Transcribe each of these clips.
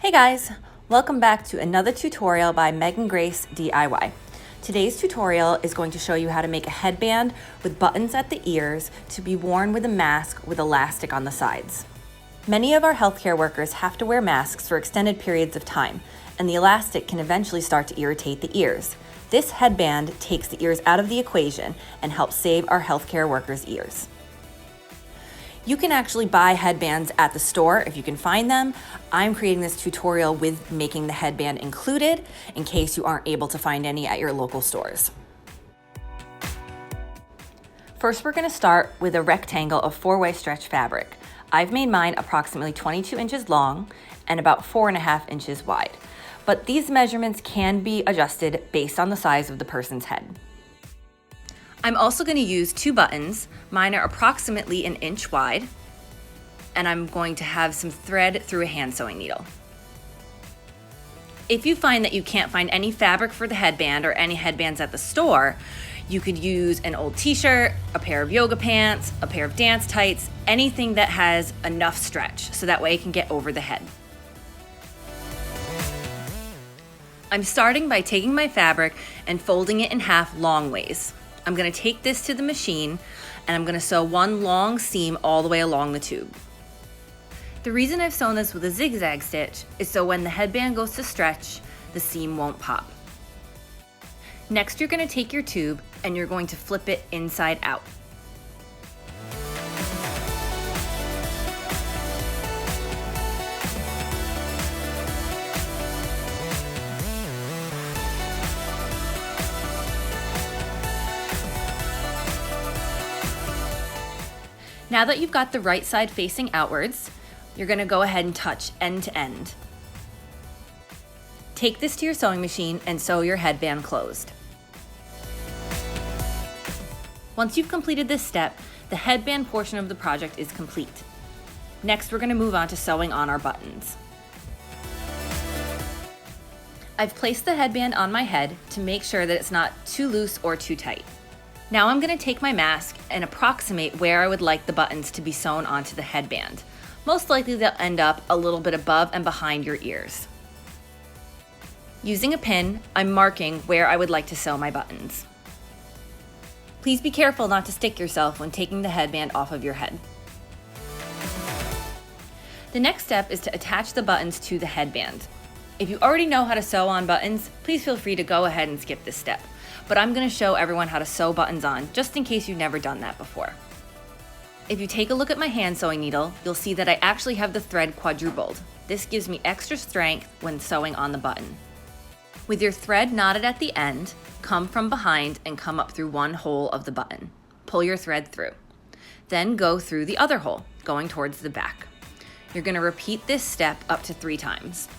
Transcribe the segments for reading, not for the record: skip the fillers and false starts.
Hey guys, welcome back to another tutorial by Megan Grace DIY. Today's tutorial is going to show you how to make a headband with buttons at the ears to be worn with a mask with elastic on the sides. Many of our healthcare workers have to wear masks for extended periods of time, and the elastic can eventually start to irritate the ears. This headband takes the ears out of the equation and helps save our healthcare workers' ears. You can actually buy headbands at the store if you can find them. I'm creating this tutorial with making the headband included in case you aren't able to find any at your local stores. First, we're going to start with a rectangle of 4-way stretch fabric. I've made mine approximately 22 inches long and about 4.5 inches wide, but these measurements can be adjusted based on the size of the person's head. I'm also going to use 2 buttons. Mine are approximately 1 inch wide, and I'm going to have some thread through a hand sewing needle. If you find that you can't find any fabric for the headband or any headbands at the store, you could use an old t-shirt, a pair of yoga pants, a pair of dance tights, anything that has enough stretch so that way it can get over the head. I'm starting by taking my fabric and folding it in half long ways. I'm going to take this to the machine and I'm going to sew one long seam all the way along the tube. The reason I've sewn this with a zigzag stitch is so when the headband goes to stretch, the seam won't pop. Next, you're going to take your tube and you're going to flip it inside out. Now that you've got the right side facing outwards, you're going to go ahead and touch end to end. Take this to your sewing machine and sew your headband closed. Once you've completed this step, the headband portion of the project is complete. Next, we're going to move on to sewing on our buttons. I've placed the headband on my head to make sure that it's not too loose or too tight. Now I'm going to take my mask and approximate where I would like the buttons to be sewn onto the headband. Most likely they'll end up a little bit above and behind your ears. Using a pin, I'm marking where I would like to sew my buttons. Please be careful not to stick yourself when taking the headband off of your head. The next step is to attach the buttons to the headband. If you already know how to sew on buttons, please feel free to go ahead and skip this step. But I'm going to show everyone how to sew buttons on, just in case you've never done that before. If you take a look at my hand sewing needle, you'll see that I actually have the thread quadrupled. This gives me extra strength when sewing on the button. With your thread knotted at the end, come from behind and come up through one hole of the button. Pull your thread through. Then go through the other hole, going towards the back. You're going to repeat this step up to 3 times.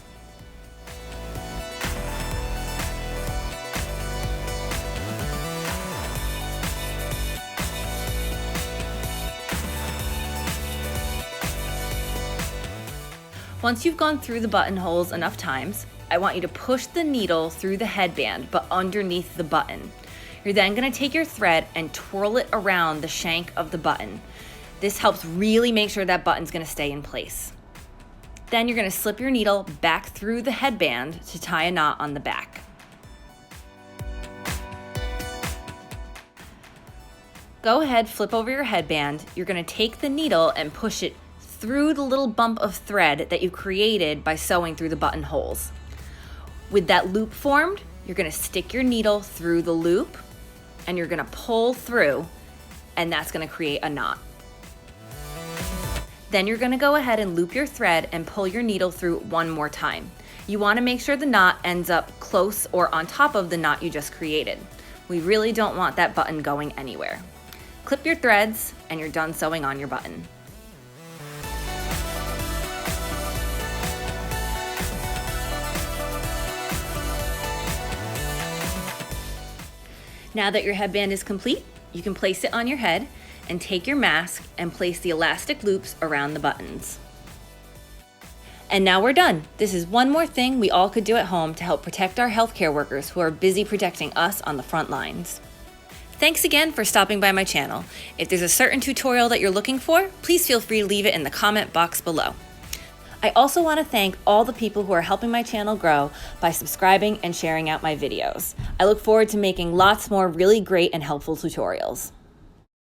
Once you've gone through the buttonholes enough times, I want you to push the needle through the headband, but underneath the button. You're then going to take your thread and twirl it around the shank of the button. This helps really make sure that button's going to stay in place. Then you're going to slip your needle back through the headband to tie a knot on the back. Go ahead, flip over your headband. You're going to take the needle and push it through the little bump of thread that you created by sewing through the buttonholes. With that loop formed, you're going to stick your needle through the loop and you're going to pull through, and that's going to create a knot. Then you're going to go ahead and loop your thread and pull your needle through one more time. You want to make sure the knot ends up close or on top of the knot you just created. We really don't want that button going anywhere. Clip your threads and you're done sewing on your button. Now that your headband is complete, you can place it on your head and take your mask and place the elastic loops around the buttons. And now we're done. This is one more thing we all could do at home to help protect our healthcare workers who are busy protecting us on the front lines. Thanks again for stopping by my channel. If there's a certain tutorial that you're looking for, please feel free to leave it in the comment box below. I also want to thank all the people who are helping my channel grow by subscribing and sharing out my videos. I look forward to making lots more really great and helpful tutorials.